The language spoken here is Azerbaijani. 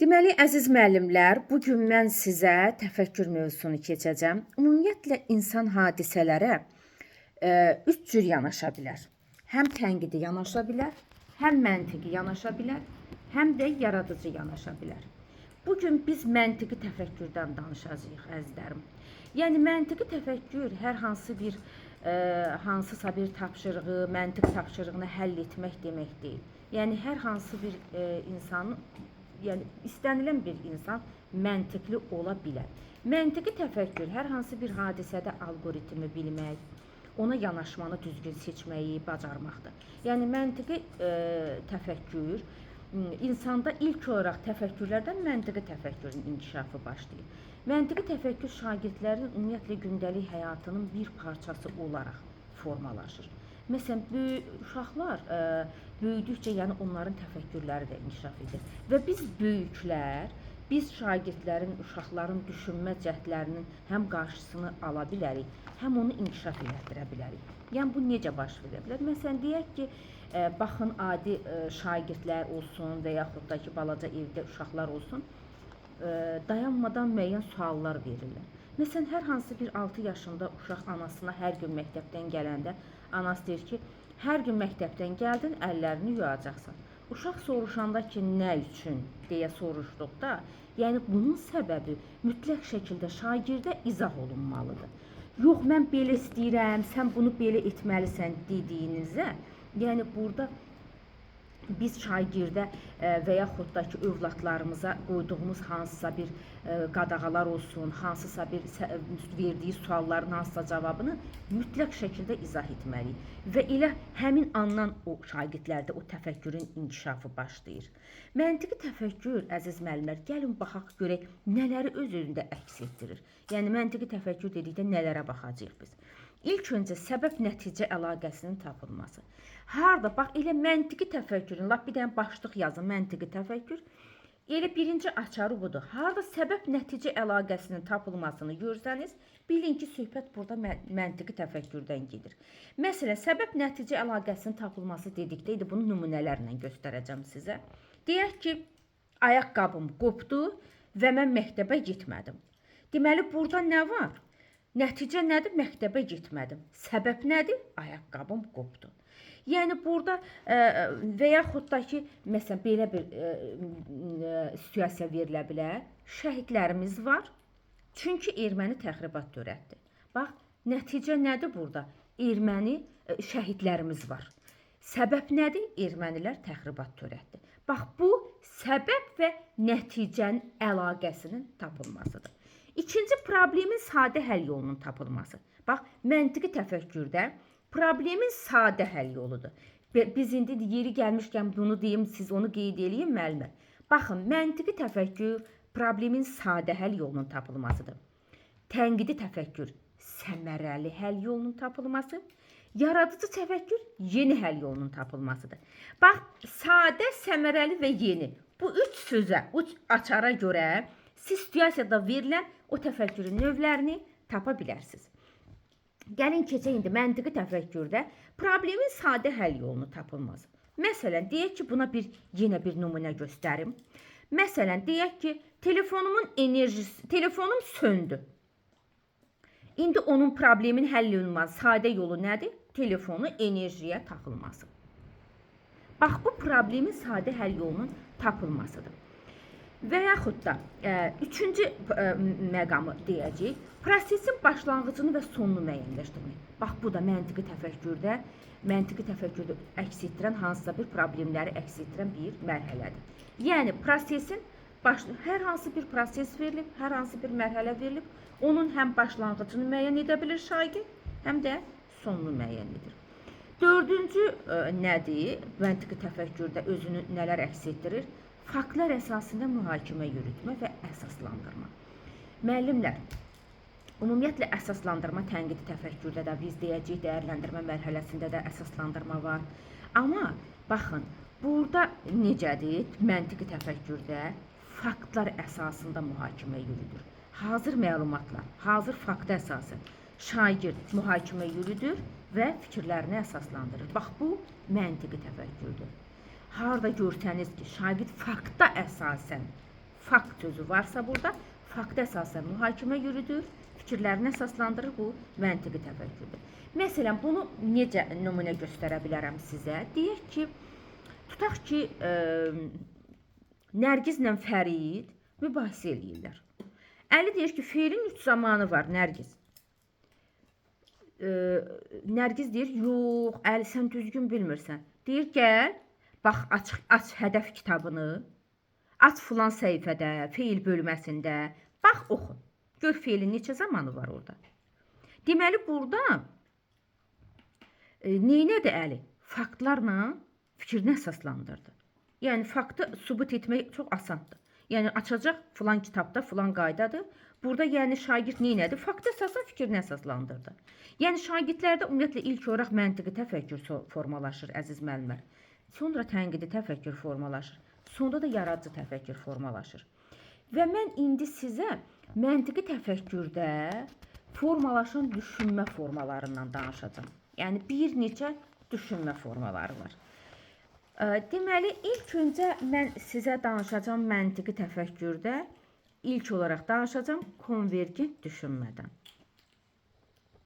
Deməli, əziz müəllimlər, bu gün mən sizə təfəkkür mövzusunu keçəcəm. Ümumiyyətlə insan hadisələrə üç cür yanaşa bilər. Həm tənqidi yanaşa bilər, həm məntiqi yanaşa bilər, həm də yaradıcı yanaşa bilər. Bu gün biz məntiqi təfəkkürdən danışacağıq, əzizlərim. Yəni məntiqi təfəkkür hər hansı bir hansısa bir tapşırığı, məntiq tapşırığını həll etmək demək deyil. Yəni hər hansı bir insanın istənilən bir insan məntiqli ola bilər. Məntiqi təfəkkür hər hansı bir hadisədə alqoritmi bilmək, ona yanaşmanı düzgün seçməyi bacarmaqdır. Yəni məntiqi təfəkkür insanda ilk olaraq təfəkkürlərdən məntiqi təfəkkürün inkişafı başlayır. Məntiqi təfəkkür şagirdlərin ümumiyyətlə gündəlik həyatının bir parçası olaraq formalaşır. Məsələn, uşaqlar böyüdükcə yəni onların təfəkkürləri də inkişaf edir. Və biz böyüklər, biz şagirdlərin, uşaqların düşünmə cəhdlərinin həm qarşısını ala bilərik, həm onu inkişaf etdirə bilərik. Yəni bu necə baş verə bilər? Məsələn, deyək ki, baxın adi şagirdlər olsun və yaxud da ki, balaca evdə uşaqlar olsun, dayanmadan müəyyən suallar verirlər. Məsələn, hər hansı bir 6 yaşında uşaq anasına hər gün məktəbdən gələndə, anası deyir ki, hər gün məktəbdən gəldin, əllərini yuyacaqsan. Uşaq soruşanda ki, nə üçün deyə soruşduqda, yəni bunun səbəbi mütləq şəkildə şagirdə izah olunmalıdır. Yox, mən belə istəyirəm, sən bunu belə etməlisən dediyinizə, yəni burada biz şagirdə və yaxud da ki, övladlarımıza qoyduğumuz hansısa bir qadağalar olsun, hansısa bir verdiyi sualların hansısa cavabını mütləq şəkildə izah etməliyik. Və elə həmin andan o şagirdlərdə o təfəkkürün inkişafı başlayır. Məntiqi təfəkkür, əziz müəllimlər, gəlin baxaq görək nələri öz-özündə əks etdirir. Yəni məntiqi təfəkkür dedikdə nələrə baxacağıq biz. İlk öncə səbəb-nəticə əlaqəsinin tapılması. Harda, bax, elə məntiqi təfəkkürün, lap bir dənə başlıq yazın, məntiqi təfəkkür. Elə birinci açarı budur. Harda səbəb-nəticə əlaqəsinin tapılmasını görsəniz, bilin ki, söhbət burada məntiqi təfəkkürdən gedir. Məsələn, səbəb-nəticə əlaqəsinin tapılması dedikdə, bunu nümunələrlə göstərəcəm sizə. Deyək ki, ayaqqabım qopdu və mən məktəbə getmədim. Deməli, burada nə var? Nəticə nədir? Məktəbə getmədim. Səbəb nədir? Ayaqqabım qopdu. Yəni burada və yaxud da ki, məsələn, belə bir situasiya verilə bilər. Şəhidlərimiz var. Çünki erməni təxribat törətdi. Bax, nəticə nədir burada? Erməni şəhidlərimiz var. Səbəb nədir? Ermənilər təxribat törətdi. Bax, bu səbəb və nəticənin əlaqəsinin tapılmasıdır. İkinci, problemin sadə həll yolunun tapılması. Bax, məntiqi təfəkkürdə problemin sadə həll yoludur. Biz indi yeri gəlmişkən bunu deyim, siz onu qeyd edin, müəllimə. Baxın, məntiqi təfəkkür problemin sadə həll yolunun tapılmasıdır. Tənqidi təfəkkür səmərəli həll yolunun tapılması. Yaradıcı təfəkkür yeni həll yolunun tapılmasıdır. Bax, sadə, səmərəli və yeni. Bu üç sözə, üç açara görə siz situasiyada verilən o təfəkkürün növlərini tapa bilərsiniz. Gəlin keçək indi məntiqi təfəkkürdə problemin sadə həll yolunu tapılması. Məsələn, deyək ki, buna yenə bir nümunə göstərim. Məsələn, deyək ki, telefonum söndü. İndi onun problemin həll olunması sadə yolu nədir? Telefonu enerjiyə taxılması. Bax, bu problemin sadə həll yolunun tapılmasıdır. Və yaxud da üçüncü məqamı deyəcək, prosesin başlanğıcını və sonunu müəyyənləşdirmək. Bax, bu da məntiqi təfəkkürdə əks etdirən hansısa bir problemləri əks etdirən bir mərhələdir. Yəni, prosesin hər hansı bir proses verilib, hər hansı bir mərhələ verilib, onun həm başlanğıcını müəyyən edə bilir şagird, həm də sonunu müəyyən edir. Dördüncü nədir? Məntiqi təfəkkürdə özünü nələr əks etdirir? Faktlar əsasında mühakimə yürütmə və əsaslandırma. Müəllimlər, ümumiyyətlə əsaslandırma tənqidi təfəkkürdə də biz deyəcəyik, dəyərləndirmə mərhələsində də əsaslandırma var. Amma baxın, burada necədir? Məntiqi təfəkkürdə faktlar əsasında mühakimə yürüdür. Hazır məlumatlar, hazır faktə əsası şagird mühakimə yürüdür və fikirlərini əsaslandırır. Bax, bu məntiqi təfəkkürdür. Harda görsəniz ki, şagird fakta əsasən fakt sözü varsa burada, fakta əsasən mühakimə yürüdür, fikirlərini əsaslandırır, bu məntiqi təfəkkürdür. Məsələn, bunu necə nümunə göstərə bilərəm sizə? Deyək ki, tutaq ki, Nərgizlə Fərid mübahisə eləyirlər. Əli deyir ki, feilin 3 zamanı var, Nərgiz. Nərgiz deyir, yox, Əli sən düzgün bilmirsən. Deyir, gəl, bax, aç hədəf kitabını, aç filan səhifədə, feil bölməsində, bax, oxu. Gör feilin neçə zamanı var orada. Deməli, burada neynədir Əli? Faktlarla fikrini əsaslandırdı. Yəni, faktı sübut etmək çox asandır. Yəni, açacaq filan kitabda filan qaydadır. Burada yəni şagird neynədir? Faktı əsasən fikrini əsaslandırdı. Yəni, şagirdlərdə ümumiyyətlə ilk olaraq məntiqi təfəkkür formalaşır, əziz müəllimlər. Sonra tənqidi təfəkkür formalaşır. Sonra da yaradıcı təfəkkür formalaşır. Və mən indi sizə məntiqi təfəkkürdə formalaşan düşünmə formalarından danışacağım. Yəni, bir neçə düşünmə formaları var. Deməli, ilk öncə mən sizə danışacağım məntiqi təfəkkürdə, ilk olaraq danışacağım konvergent düşünmədən.